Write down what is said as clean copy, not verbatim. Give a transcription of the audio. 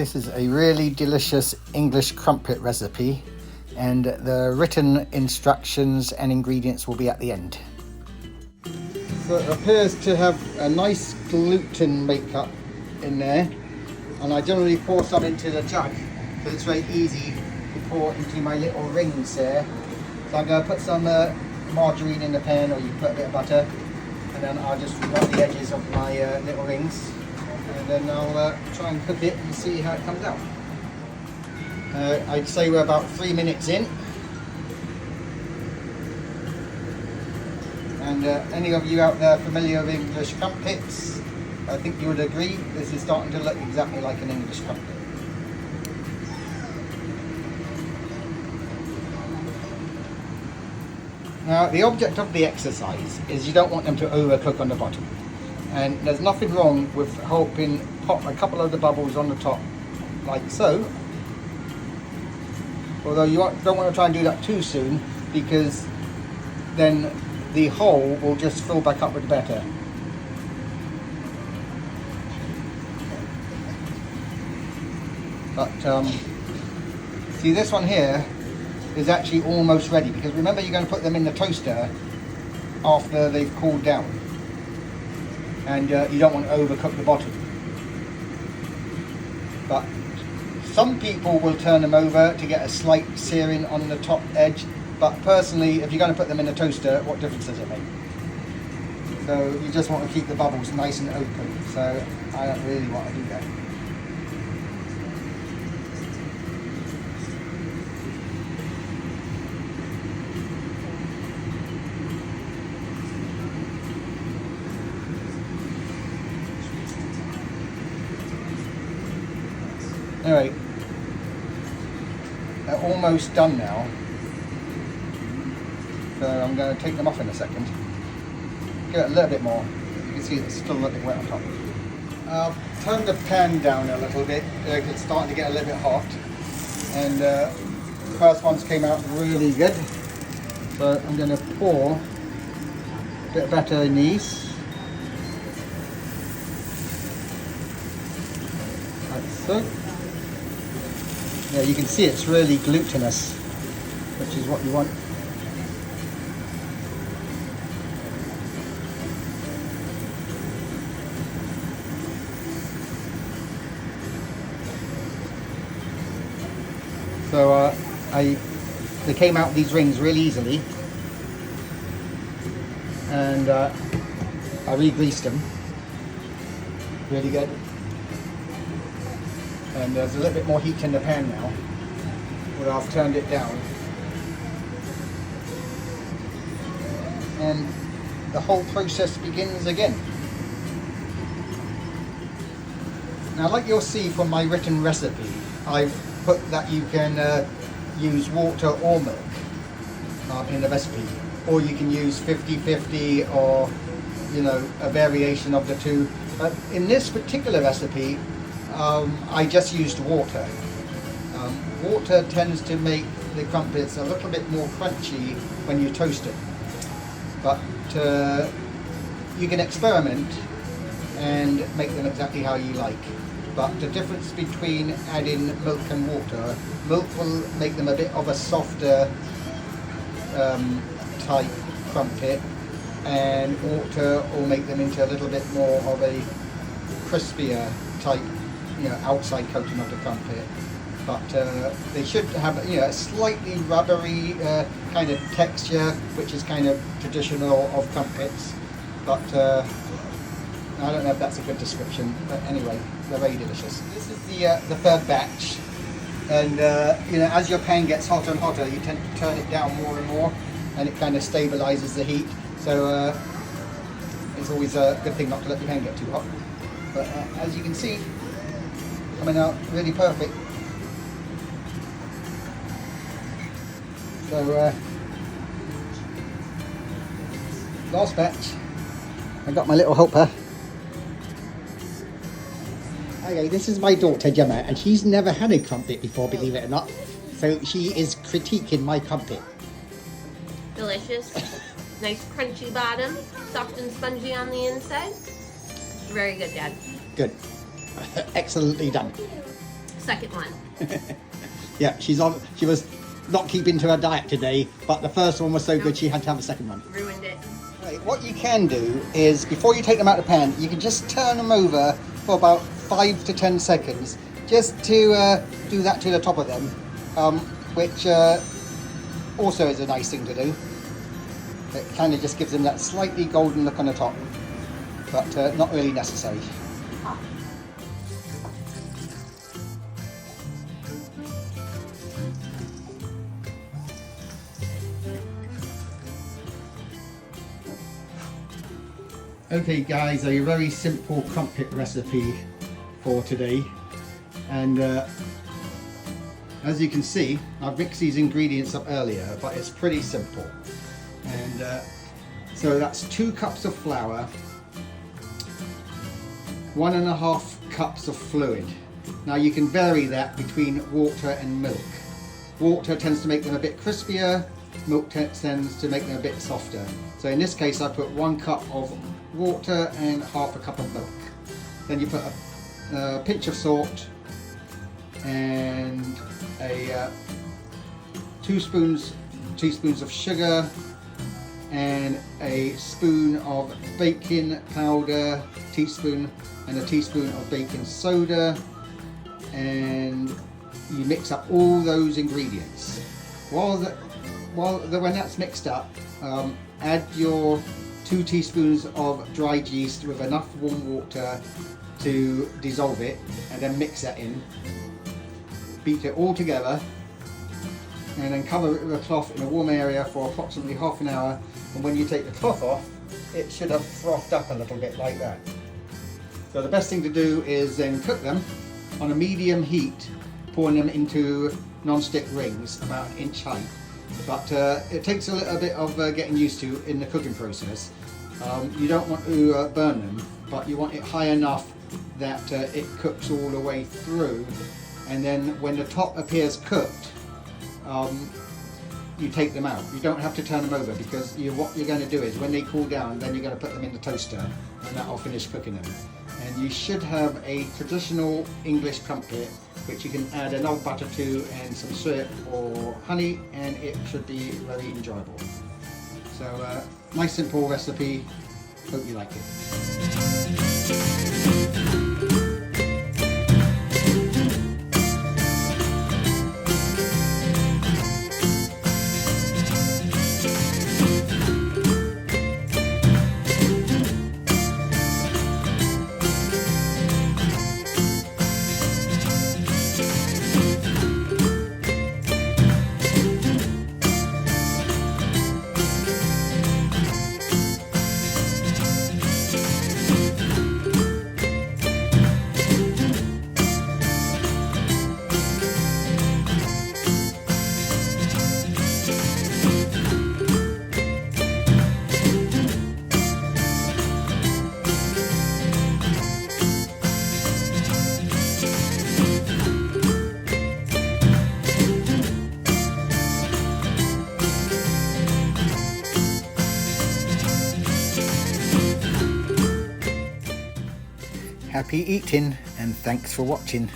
This is a really delicious English crumpet recipe, and the written instructions and ingredients will be at the end. So it appears to have a nice gluten makeup in there, and I generally pour some into the jug because it's very easy to pour into my little rings there. So I'm going to put some margarine in the pan, or you put a bit of butter, and then I'll just rub the edges of my little rings, and then I'll try and cook it and see how it comes out. I'd say we're about 3 minutes in, and any of you out there familiar with English crumpets, I think you would agree this is starting to look exactly like an English crumpet. Now, the object of the exercise is you don't want them to overcook on the bottom, and there's nothing wrong with helping pop a couple of the bubbles on the top, like so. Although you don't want to try and do that too soon, because then the hole will just fill back up with batter. But see, this one here is actually almost ready, because remember, you're going to put them in the toaster after they've cooled down, and you don't want to overcook the bottom. But some people will turn them over to get a slight searing on the top edge, but personally, if you're going to put them in the toaster, what difference does it make? So you just want to keep the bubbles nice and open, so I don't really want to do that. Anyway, they're almost done now, so I'm going to take them off in a second. Give it a little bit more. You can see it's still a little bit wet on top. I'll turn the pan down a little bit. It's starting to get a little bit hot, and the first ones came out really good. So I'm going to pour a bit of batter in these. Like so. Yeah, you can see it's really glutinous, which is what you want. So they came out these rings really easily, and I re-greased them really good. And there's a little bit more heat in the pan now, where I've turned it down. And the whole process begins again. Now, like you'll see from my written recipe, I've put that you can use water or milk in the recipe, or you can use 50-50, or a variation of the two. But in this particular recipe, I just used water. Water tends to make the crumpets a little bit more crunchy when you toast it. But you can experiment and make them exactly how you like. But the difference between adding milk and water, milk will make them a bit of a softer type crumpet, and water will make them into a little bit more of a crispier type outside coating of the crumpet. But they should have a slightly rubbery kind of texture, which is kind of traditional of crumpets. But I don't know if that's a good description. But anyway, they're very delicious. This is the third batch, and as your pan gets hotter and hotter, you tend to turn it down more and more, and it kind of stabilizes the heat. So it's always a good thing not to let your pan get too hot. But as you can see, coming out really perfect. So last batch, I got my little helper. Okay, this is my daughter Gemma, and she's never had a crumpet before, believe it or not. So she is critiquing my crumpet. Delicious. Nice crunchy bottom, soft and spongy on the inside. Very good, Dad. Good. Excellently done. second one. Yeah, she was not keeping to her diet today, but the first one was so good she had to have a second one. Ruined it. Right, what you can do is, before you take them out of the pan, you can just turn them over for about 5 to 10 seconds, just to do that to the top of them, which also is a nice thing to do. It kind of just gives them that slightly golden look on the top, but not really necessary. Okay guys, a very simple crumpet recipe for today, and as you can see, I've mixed these ingredients up earlier, but it's pretty simple. And so that's 2 cups of flour, 1.5 cups of fluid. Now you can vary that between water and milk. Water tends to make them a bit crispier, milk tends to make them a bit softer. So in this case I put 1 cup of water and half a cup of milk. Then you put a pinch of salt and a 2 teaspoons of sugar and a spoon of baking powder, and a teaspoon of baking soda, and you mix up all those ingredients. When that's mixed up, add your 2 teaspoons of dried yeast with enough warm water to dissolve it, and then mix that in. Beat it all together, and then cover it with a cloth in a warm area for approximately half an hour. And when you take the cloth off, it should have frothed up a little bit like that. So the best thing to do is then cook them on a medium heat, pouring them into non-stick rings about 1 inch height. But it takes a little bit of getting used to in the cooking process. You don't want to burn them, but you want it high enough that it cooks all the way through. And then when the top appears cooked, you take them out. You don't have to turn them over, because what you're going to do is, when they cool down, then you're going to put them in the toaster, and that will finish cooking them. And you should have a traditional English crumpet, which you can add an old butter to and some syrup or honey, and it should be very enjoyable. So nice simple recipe, hope you like it. Happy eating, and thanks for watching.